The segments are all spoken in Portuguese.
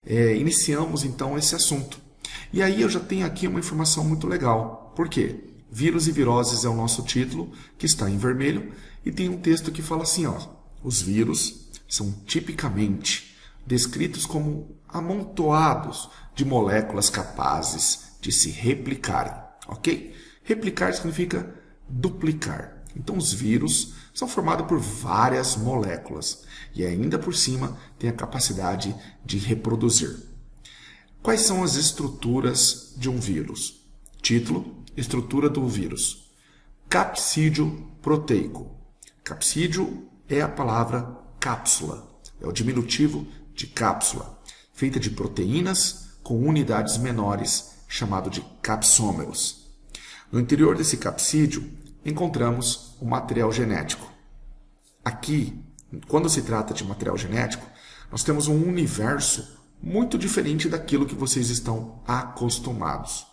iniciamos então esse assunto. E aí eu já tenho aqui uma informação muito legal. Por quê? Vírus e viroses é o nosso título, que está em vermelho, e tem um texto que fala assim, ó, os vírus são tipicamente descritos como amontoados de moléculas capazes de se replicarem, ok? Replicar significa duplicar. Então os vírus são formados por várias moléculas e ainda por cima tem a capacidade de reproduzir. Quais são as estruturas de um vírus? Título, estrutura do vírus. Capsídio proteico. Capsídio é a palavra cápsula, é o diminutivo de cápsula, feita de proteínas com unidades menores, chamado de capsômeros. No interior desse capsídio, encontramos o material genético. Aqui, quando se trata de material genético, nós temos um universo muito diferente daquilo que vocês estão acostumados.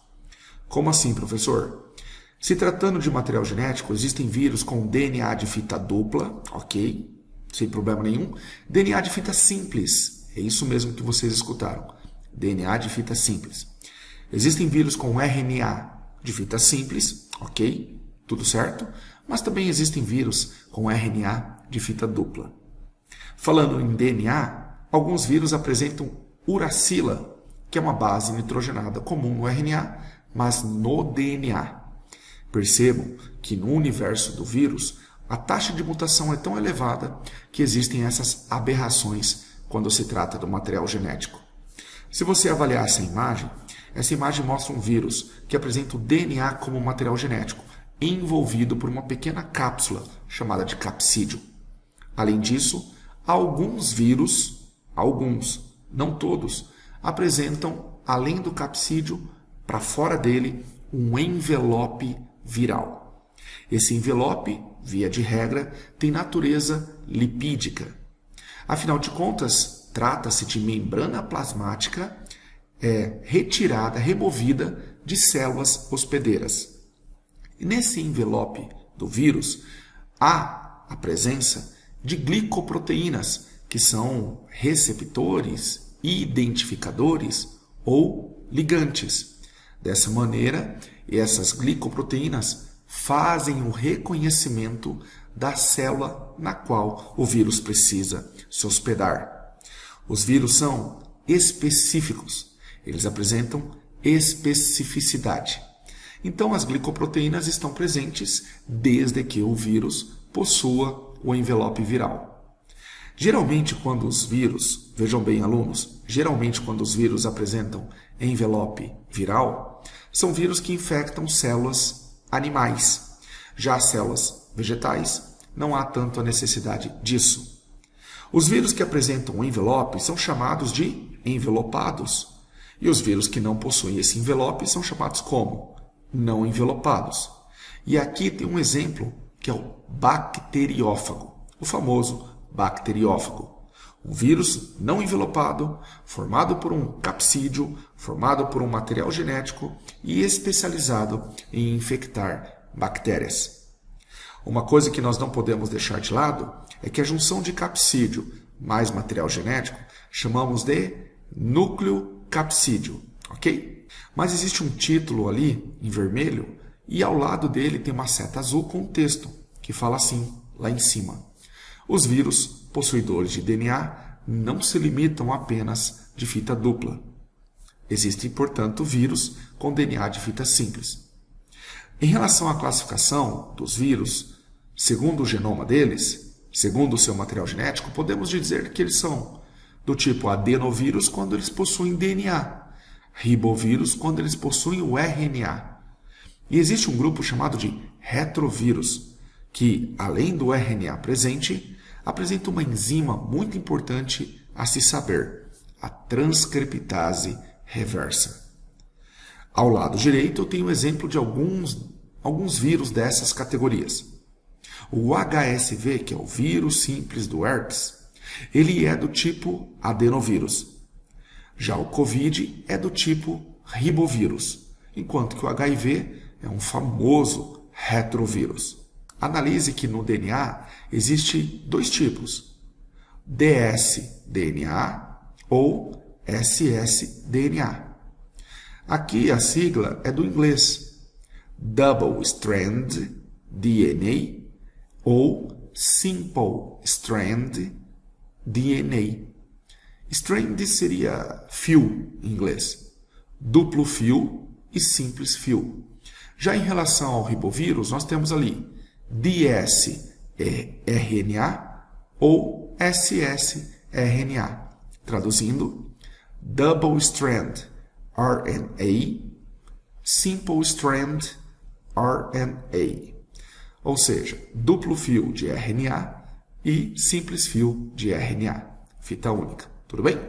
Como assim, professor? Se tratando de material genético, existem vírus com DNA de fita dupla, ok, sem problema nenhum. DNA de fita simples, é isso mesmo que vocês escutaram, DNA de fita simples. Existem vírus com RNA de fita simples, ok, tudo certo, mas também existem vírus com RNA de fita dupla. Falando em DNA, alguns vírus apresentam uracila, que é uma base nitrogenada comum no RNA, mas no DNA. Percebam que no universo do vírus, a taxa de mutação é tão elevada que existem essas aberrações quando se trata do material genético. Se você avaliar essa imagem mostra um vírus que apresenta o DNA como material genético, envolvido por uma pequena cápsula chamada de capsídio. Além disso, alguns vírus, não todos, apresentam, além do capsídio, para fora dele, um envelope viral. Esse envelope, via de regra, tem natureza lipídica. Afinal de contas, trata-se de membrana plasmática removida de células hospedeiras. E nesse envelope do vírus, há a presença de glicoproteínas, que são receptores, identificadores ou ligantes. Dessa maneira, essas glicoproteínas fazem o reconhecimento da célula na qual o vírus precisa se hospedar. Os vírus são específicos, eles apresentam especificidade. Então, as glicoproteínas estão presentes desde que o vírus possua o envelope viral. Geralmente, quando os vírus, vejam bem, alunos, quando os vírus apresentam envelope viral, são vírus que infectam células animais. Já as células vegetais, não há tanto a necessidade disso. Os vírus que apresentam envelope são chamados de envelopados. E os vírus que não possuem esse envelope são chamados como? Não envelopados. E aqui tem um exemplo, que é o bacteriófago, o famoso bacteriófago. Um vírus não envelopado, formado por um capsídio, formado por um material genético e especializado em infectar bactérias. Uma coisa que nós não podemos deixar de lado é que a junção de capsídio mais material genético chamamos de núcleo capsídio, ok? Mas existe um título ali em vermelho e ao lado dele tem uma seta azul com um texto que fala assim, lá em cima. Os vírus possuidores de DNA não se limitam apenas de fita dupla. Existem, portanto, vírus com DNA de fita simples. Em relação à classificação dos vírus, segundo o genoma deles, segundo o seu material genético, podemos dizer que eles são do tipo adenovírus quando eles possuem DNA, ribovírus quando eles possuem o RNA. E existe um grupo chamado de retrovírus, que, além do RNA presente, apresenta uma enzima muito importante a se saber, a transcriptase reversa. Ao lado direito eu tenho um exemplo de alguns vírus dessas categorias. O HSV, que é o vírus simples do herpes, ele é do tipo adenovírus. Já o COVID é do tipo ribovírus, enquanto que o HIV é um famoso retrovírus. Analise que no DNA existe dois tipos, dsDNA ou ssDNA. Aqui a sigla é do inglês, Double Strand DNA ou Simple Strand DNA. Strand seria fio em inglês, duplo fio e simples fio. Já em relação ao ribovírus, nós temos ali dsRNA ou ssRNA, traduzindo Double Strand RNA, Simple Strand RNA, ou seja, duplo fio de RNA e simples fio de RNA, fita única, tudo bem?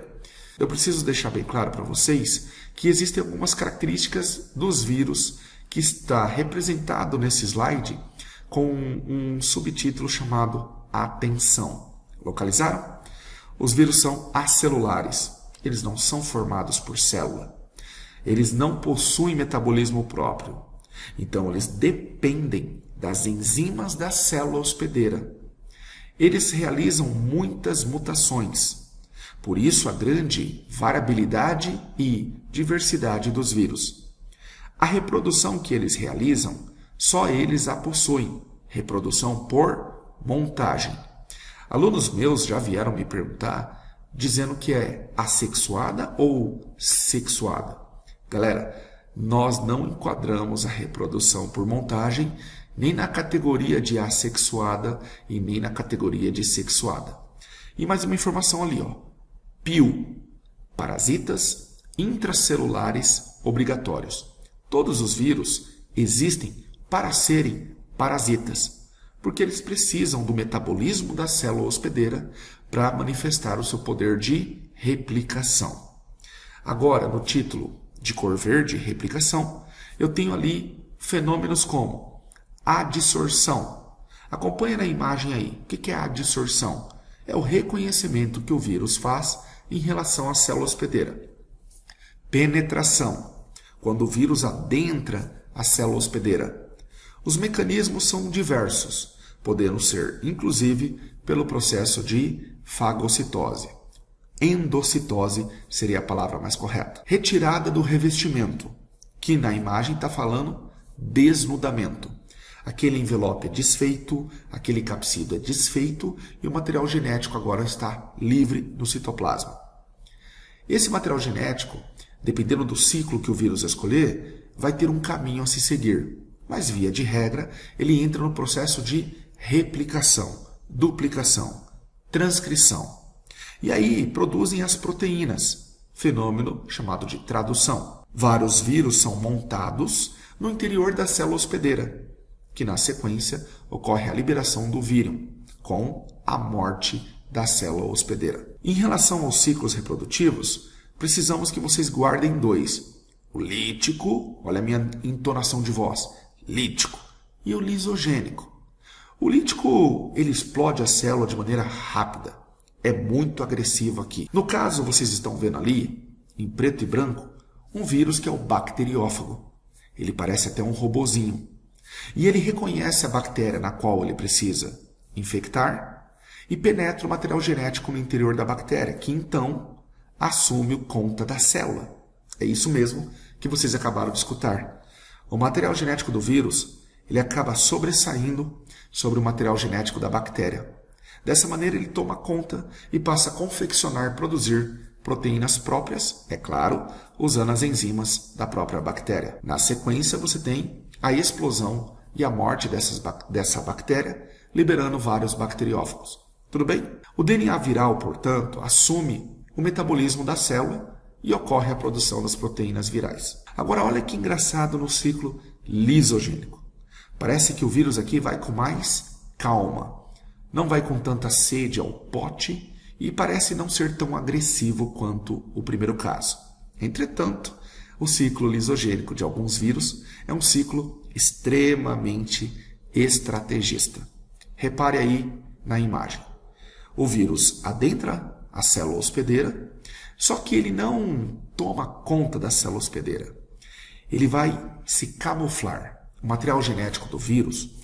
Eu preciso deixar bem claro para vocês que existem algumas características dos vírus que está representado nesse slide com um subtítulo chamado atenção. Localizaram? Os vírus são acelulares, eles não são formados por célula. Eles não possuem metabolismo próprio. Então, eles dependem das enzimas da célula hospedeira. Eles realizam muitas mutações. Por isso, a grande variabilidade e diversidade dos vírus. A reprodução que eles realizam, só eles a possuem. Reprodução por montagem. Alunos meus já vieram me perguntar, dizendo que é assexuada ou sexuada. Galera, nós não enquadramos a reprodução por montagem nem na categoria de assexuada e nem na categoria de sexuada. E mais uma informação ali, ó. PIO, parasitas intracelulares obrigatórios. Todos os vírus existem para serem parasitas, porque eles precisam do metabolismo da célula hospedeira para manifestar o seu poder de replicação. Agora, no título de cor verde, replicação, eu tenho ali fenômenos como adsorção. Acompanha na imagem aí. O que é a adsorção? É o reconhecimento que o vírus faz em relação à célula hospedeira. Penetração. Quando o vírus adentra a célula hospedeira. Os mecanismos são diversos, podendo ser, inclusive, pelo processo de fagocitose. Endocitose seria a palavra mais correta. Retirada do revestimento, que na imagem está falando desnudamento. Aquele envelope é desfeito, aquele capsído é desfeito e o material genético agora está livre no citoplasma. Esse material genético, dependendo do ciclo que o vírus escolher, vai ter um caminho a se seguir. Mas, via de regra, ele entra no processo de replicação, duplicação, transcrição. E aí produzem as proteínas, fenômeno chamado de tradução. Vários vírus são montados no interior da célula hospedeira, que na sequência ocorre a liberação do vírum, com a morte da célula hospedeira. Em relação aos ciclos reprodutivos, precisamos que vocês guardem dois. O lítico, olha a minha entonação de voz, lítico, e o lisogênico. O lítico, ele explode a célula de maneira rápida. É muito agressivo aqui. No caso, vocês estão vendo ali, em preto e branco, um vírus que é o bacteriófago. Ele parece até um robozinho. E ele reconhece a bactéria na qual ele precisa infectar e penetra o material genético no interior da bactéria, que então assume conta da célula. É isso mesmo que vocês acabaram de escutar. O material genético do vírus, ele acaba sobressaindo sobre o material genético da bactéria. Dessa maneira, ele toma conta e passa a confeccionar, produzir proteínas próprias, é claro, usando as enzimas da própria bactéria. Na sequência, você tem a explosão e a morte dessa bactéria, liberando vários bacteriófagos. Tudo bem? O DNA viral, portanto, assume o metabolismo da célula e ocorre a produção das proteínas virais. Agora, olha que engraçado no ciclo lisogênico. Parece que o vírus aqui vai com mais calma. Não vai com tanta sede ao pote e parece não ser tão agressivo quanto o primeiro caso. Entretanto, o ciclo lisogênico de alguns vírus é um ciclo extremamente estrategista. Repare aí na imagem. O vírus adentra a célula hospedeira, só que ele não toma conta da célula hospedeira. Ele vai se camuflar. O material genético do vírus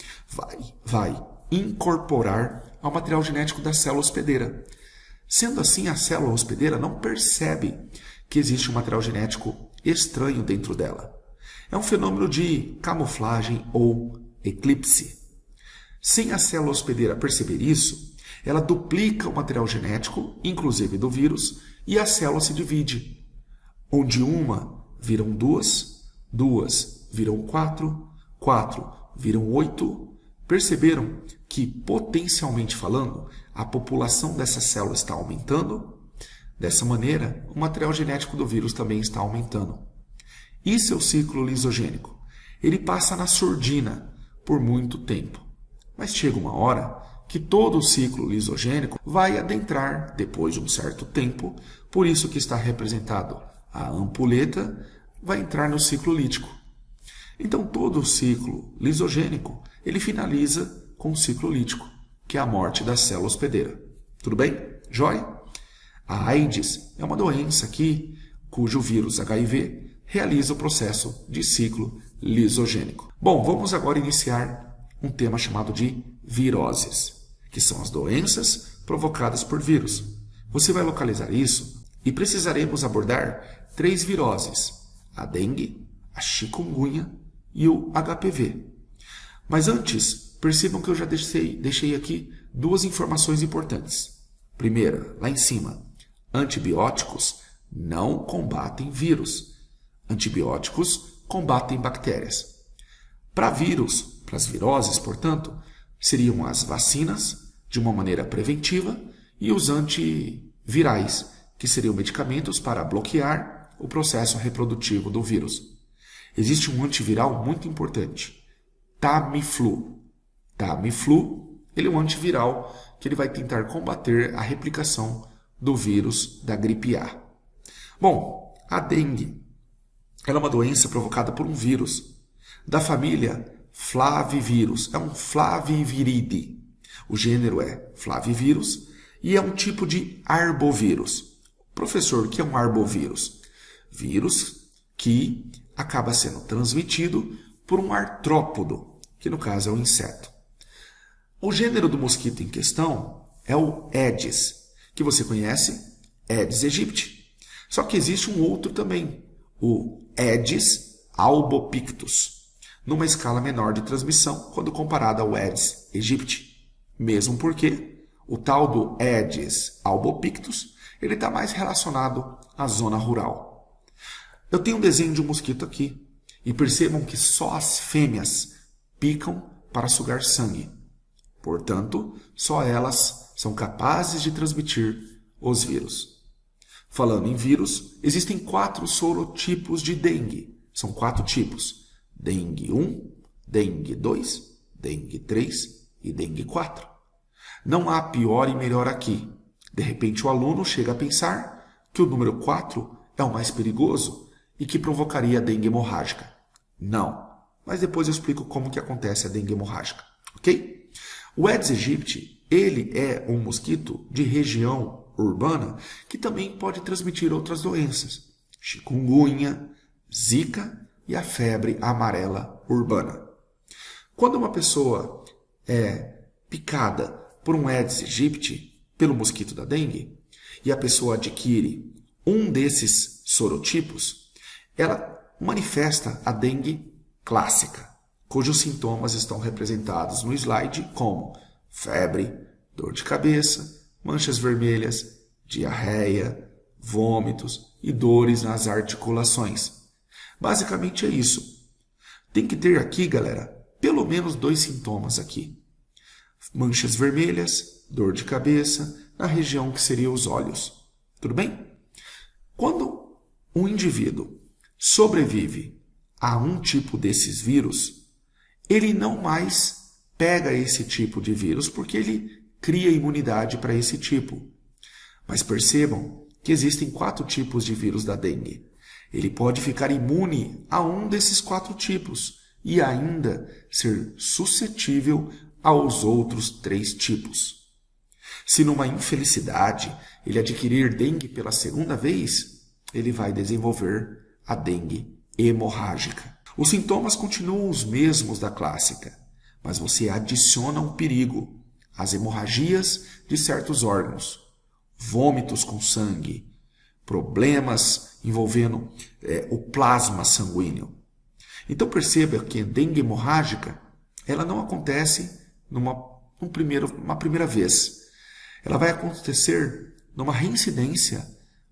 vai incorporar ao material genético da célula hospedeira. Sendo assim, a célula hospedeira não percebe que existe um material genético estranho dentro dela. É um fenômeno de camuflagem ou eclipse. Sem a célula hospedeira perceber isso, ela duplica o material genético, inclusive do vírus, e a célula se divide, onde uma viram 2, 2 viram 4, 4 viram 8. Perceberam que, potencialmente falando, a população dessa célula está aumentando? Dessa maneira, o material genético do vírus também está aumentando. Isso é o ciclo lisogênico. Ele passa na surdina por muito tempo. Mas chega uma hora que todo o ciclo lisogênico vai adentrar depois de um certo tempo, por isso que está representado a ampulheta, vai entrar no ciclo lítico. Então todo o ciclo lisogênico, ele finaliza com o ciclo lítico, que é a morte da célula hospedeira. Tudo bem? Jóia? A AIDS é uma doença cujo vírus HIV realiza o processo de ciclo lisogênico. Bom, vamos agora iniciar um tema chamado de viroses, que são as doenças provocadas por vírus. Você vai localizar isso e precisaremos abordar 3 viroses: a dengue, a chikungunya e o HPV. Mas antes, percebam que eu já deixei aqui 2 informações importantes. Primeira, lá em cima, antibióticos não combatem vírus. Antibióticos combatem bactérias. Para vírus, para as viroses, portanto, seriam as vacinas, de uma maneira preventiva, e os antivirais, que seriam medicamentos para bloquear o processo reprodutivo do vírus. Existe um antiviral muito importante, Tamiflu. Tamiflu, ele é um antiviral que ele vai tentar combater a replicação do vírus da gripe A. Bom, a dengue, ela é uma doença provocada por um vírus da família Flavivírus. É um Flaviviridae. O gênero é Flavivírus e é um tipo de arbovírus. Professor, o que é um arbovírus? Vírus que acaba sendo transmitido por um artrópodo, que no caso é um inseto. O gênero do mosquito em questão é o Aedes, que você conhece, Aedes aegypti. Só que existe um outro também, o Aedes albopictus, numa escala menor de transmissão quando comparado ao Aedes aegypti. Mesmo porque o tal do Aedes albopictus ele está mais relacionado à zona rural. Eu tenho um desenho de um mosquito aqui e percebam que só as fêmeas picam para sugar sangue. Portanto, só elas são capazes de transmitir os vírus. Falando em vírus, existem 4 sorotipos de dengue. São 4 tipos: dengue 1, dengue 2, dengue 3 e dengue 4. Não há pior e melhor aqui. De repente o aluno chega a pensar que o número 4 é o mais perigoso e que provocaria a dengue hemorrágica. Não, mas depois eu explico como que acontece a dengue hemorrágica, ok? O Aedes aegypti, ele é um mosquito de região urbana que também pode transmitir outras doenças: chikungunya, zika e a febre amarela urbana. Quando uma pessoa é picada por um Aedes aegypti, pelo mosquito da dengue, e a pessoa adquire um desses sorotipos, ela manifesta a dengue clássica, cujos sintomas estão representados no slide como febre, dor de cabeça, manchas vermelhas, diarreia, vômitos e dores nas articulações. Basicamente é isso. Tem que ter aqui, galera, pelo menos 2 sintomas aqui: manchas vermelhas, dor de cabeça, na região que seria os olhos. Tudo bem? Quando um indivíduo sobrevive a um tipo desses vírus, ele não mais pega esse tipo de vírus porque ele cria imunidade para esse tipo. Mas percebam que existem 4 tipos de vírus da dengue. Ele pode ficar imune a um desses 4 tipos e ainda ser suscetível aos outros 3 tipos. Se numa infelicidade ele adquirir dengue pela segunda vez, ele vai desenvolver a dengue hemorrágica. Os sintomas continuam os mesmos da clássica, mas você adiciona um perigo: as hemorragias de certos órgãos. vômitos com sangue, problemas envolvendo o plasma sanguíneo. Então perceba que a dengue hemorrágica ela não acontece numa primeira vez. Ela vai acontecer numa reincidência,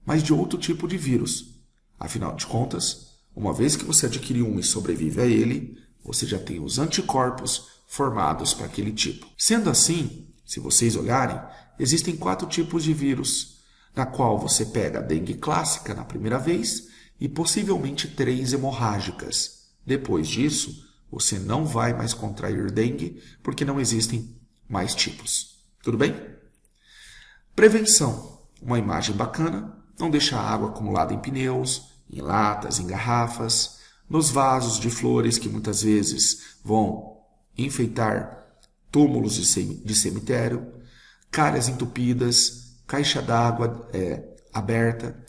mas de outro tipo de vírus. Afinal de contas, uma vez que você adquiriu um e sobrevive a ele, você já tem os anticorpos formados para aquele tipo. Sendo assim, se vocês olharem, existem 4 tipos de vírus, na qual você pega a dengue clássica na primeira vez e possivelmente 3 hemorrágicas. Depois disso, você não vai mais contrair dengue, porque não existem mais tipos. Tudo bem? Prevenção. Uma imagem bacana, não deixar água acumulada em pneus, em latas, em garrafas, nos vasos de flores que muitas vezes vão enfeitar túmulos de cemitério, calhas entupidas, caixa d'água aberta.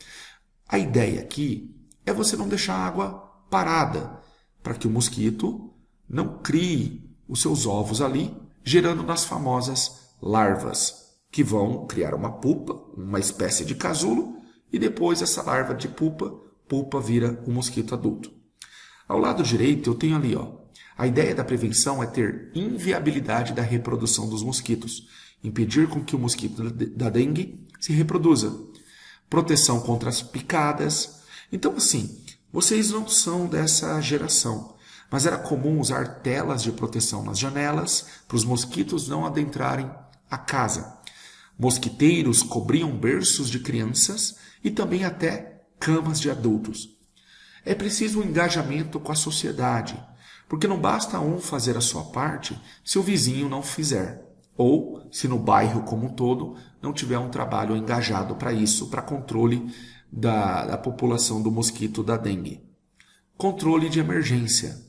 A ideia aqui é você não deixar a água parada, para que o mosquito não crie os seus ovos ali, gerando nas famosas larvas, que vão criar uma pupa, uma espécie de casulo, e depois essa larva de pupa vira um mosquito adulto. Ao lado direito eu tenho ali, a ideia da prevenção é ter inviabilidade da reprodução dos mosquitos, impedir com que o mosquito da dengue se reproduza, proteção contra as picadas. Então assim, vocês não são dessa geração, mas era comum usar telas de proteção nas janelas para os mosquitos não adentrarem a casa. Mosquiteiros cobriam berços de crianças e também até camas de adultos. É preciso um engajamento com a sociedade, porque não basta um fazer a sua parte se o vizinho não fizer, ou se no bairro como um todo não tiver um trabalho engajado para isso, para controle da população do mosquito da dengue. Controle de emergência.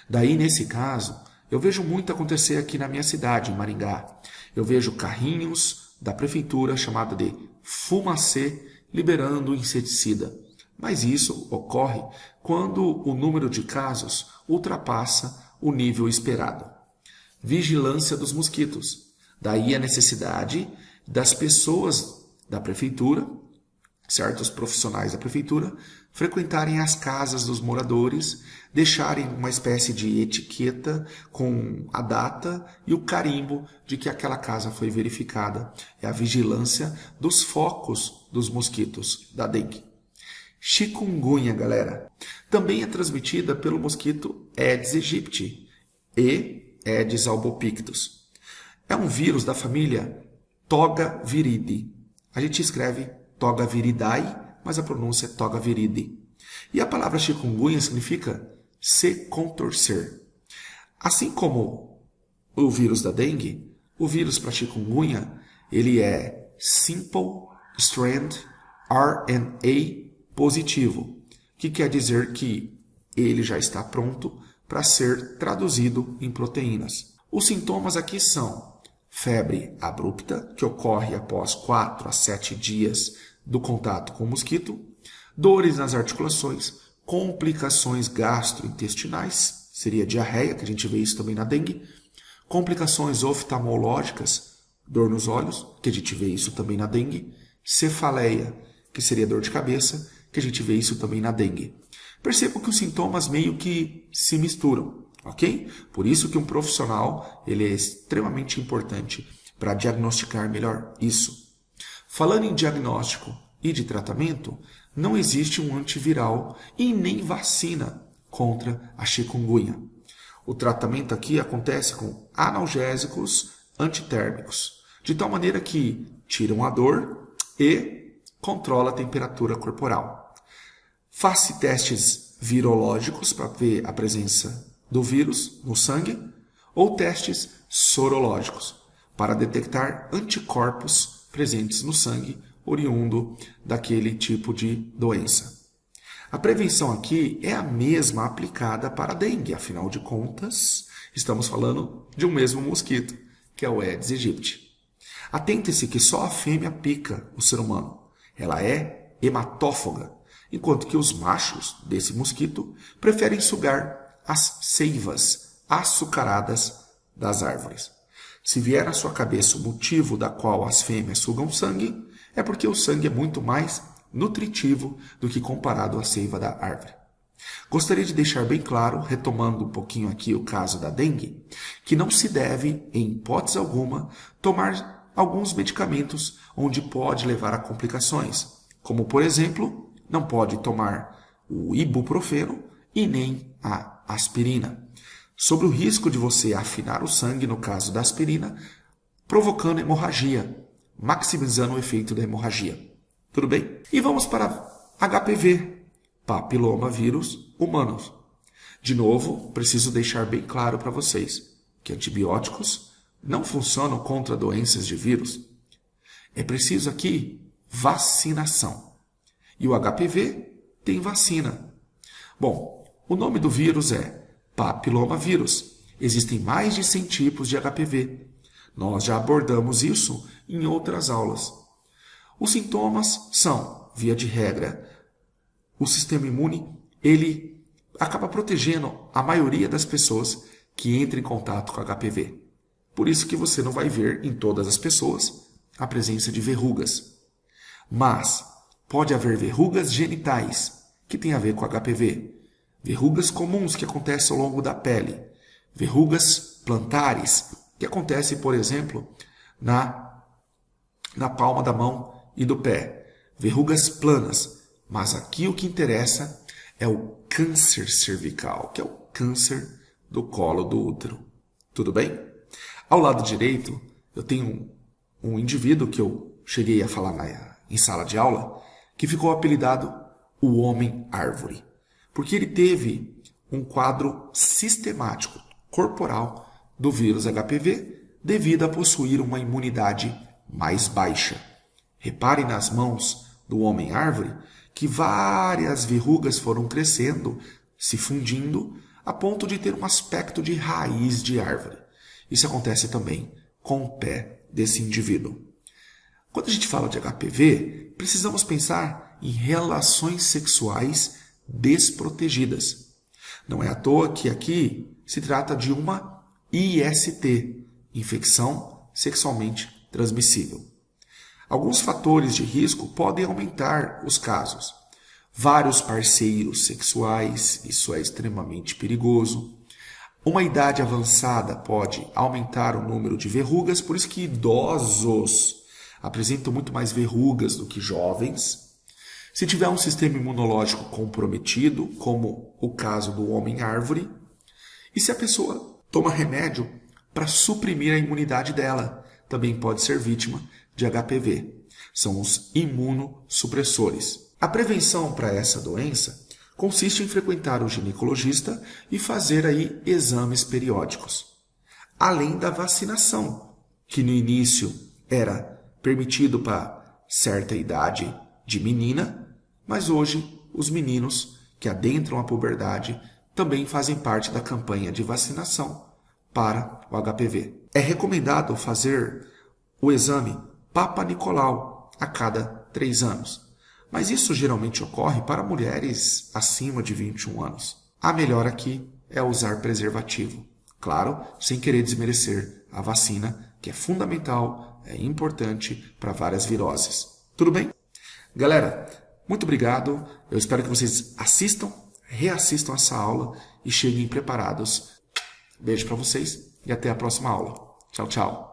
Daí, nesse caso, eu vejo muito acontecer aqui na minha cidade, em Maringá. Eu vejo carrinhos da prefeitura chamada de fumacê liberando inseticida. Mas isso ocorre quando o número de casos ultrapassa o nível esperado. Vigilância dos mosquitos. Daí a necessidade das pessoas da prefeitura, certos profissionais da prefeitura, frequentarem as casas dos moradores, deixarem uma espécie de etiqueta com a data e o carimbo de que aquela casa foi verificada. É a vigilância dos focos dos mosquitos da dengue. Chikungunya, galera, também é transmitida pelo mosquito Aedes aegypti e Aedes albopictus. É um vírus da família Togaviridae. A gente escreve Togaviridae, mas a pronúncia é Togaviridae. E a palavra chikungunya significa se contorcer. Assim como o vírus da dengue, o vírus para chikungunya, ele é Simple Strand RNA positivo, que quer dizer que ele já está pronto para ser traduzido em proteínas. Os sintomas aqui são febre abrupta, que ocorre após 4 a 7 dias do contato com o mosquito, dores nas articulações, complicações gastrointestinais, seria diarreia, que a gente vê isso também na dengue, complicações oftalmológicas, dor nos olhos, que a gente vê isso também na dengue, cefaleia, que seria dor de cabeça, que a gente vê isso também na dengue. Percebo que os sintomas meio que se misturam, ok? Por isso que um profissional ele é extremamente importante para diagnosticar melhor isso. Falando em diagnóstico e de tratamento, não existe um antiviral e nem vacina contra a chikungunya. O tratamento aqui acontece com analgésicos antitérmicos, de tal maneira que tiram a dor e controla a temperatura corporal. Faça testes virológicos para ver a presença do vírus no sangue ou testes sorológicos para detectar anticorpos presentes no sangue oriundo daquele tipo de doença. A prevenção aqui é a mesma aplicada para a dengue, afinal de contas, estamos falando de um mesmo mosquito, que é o Aedes aegypti. Atente-se que só a fêmea pica o ser humano. Ela é hematófaga, enquanto que os machos desse mosquito preferem sugar as seivas açucaradas das árvores. Se vier à sua cabeça o motivo da qual as fêmeas sugam sangue, É porque o sangue é muito mais nutritivo do que comparado à seiva da árvore. Gostaria de deixar bem claro, retomando um pouquinho aqui o caso da dengue, que não se deve, em hipótese alguma, tomar alguns medicamentos onde pode levar a complicações, como, por exemplo, não pode tomar o ibuprofeno e nem a aspirina, sobre o risco de você afinar o sangue, no caso da aspirina, provocando hemorragia, maximizando o efeito da hemorragia. Tudo bem? E vamos para HPV, papilomavírus humanos. De novo, preciso deixar bem claro para vocês que antibióticos não funcionam contra doenças de vírus. É preciso aqui vacinação. E o HPV tem vacina. Bom, o nome do vírus é papilomavírus. Existem mais de 100 tipos de HPV. Nós já abordamos isso em outras aulas. Os sintomas são, via de regra, o sistema imune, ele acaba protegendo a maioria das pessoas que entram em contato com HPV. Por isso que você não vai ver em todas as pessoas a presença de verrugas. Mas pode haver verrugas genitais, que tem a ver com HPV. Verrugas comuns que acontecem ao longo da pele. Verrugas plantares, que acontecem, por exemplo, na palma da mão e do pé. Verrugas planas. Mas aqui o que interessa é o câncer cervical, que é o câncer do colo do útero. Tudo bem? Ao lado direito, eu tenho um indivíduo que eu cheguei a falar em sala de aula, que ficou apelidado o Homem-Árvore, porque ele teve um quadro sistemático corporal do vírus HPV devido a possuir uma imunidade mais baixa. Repare nas mãos do Homem-Árvore que várias verrugas foram crescendo, se fundindo, a ponto de ter um aspecto de raiz de árvore. Isso acontece também com o pé desse indivíduo. Quando a gente fala de HPV, precisamos pensar em relações sexuais desprotegidas. Não é à toa que aqui se trata de uma IST, infecção sexualmente transmissível. Alguns fatores de risco podem aumentar os casos. Vários parceiros sexuais, isso é extremamente perigoso. Uma idade avançada pode aumentar o número de verrugas, por isso que idosos apresentam muito mais verrugas do que jovens. Se tiver um sistema imunológico comprometido, como o caso do Homem-Árvore, e se a pessoa toma remédio para suprimir a imunidade dela, também pode ser vítima de HPV. São os imunossupressores. A prevenção para essa doença consiste em frequentar o ginecologista e fazer aí exames periódicos. Além da vacinação, que no início era permitido para certa idade de menina, mas hoje os meninos que adentram a puberdade também fazem parte da campanha de vacinação para o HPV. É recomendado fazer o exame Papa Nicolau a cada 3 anos, mas isso geralmente ocorre para mulheres acima de 21 anos. A melhor aqui é usar preservativo, claro, sem querer desmerecer a vacina, que é fundamental, é importante para várias viroses. Tudo bem? Galera, muito obrigado, eu espero que vocês reassistam essa aula e cheguem preparados. Beijo para vocês e até a próxima aula. Tchau, tchau.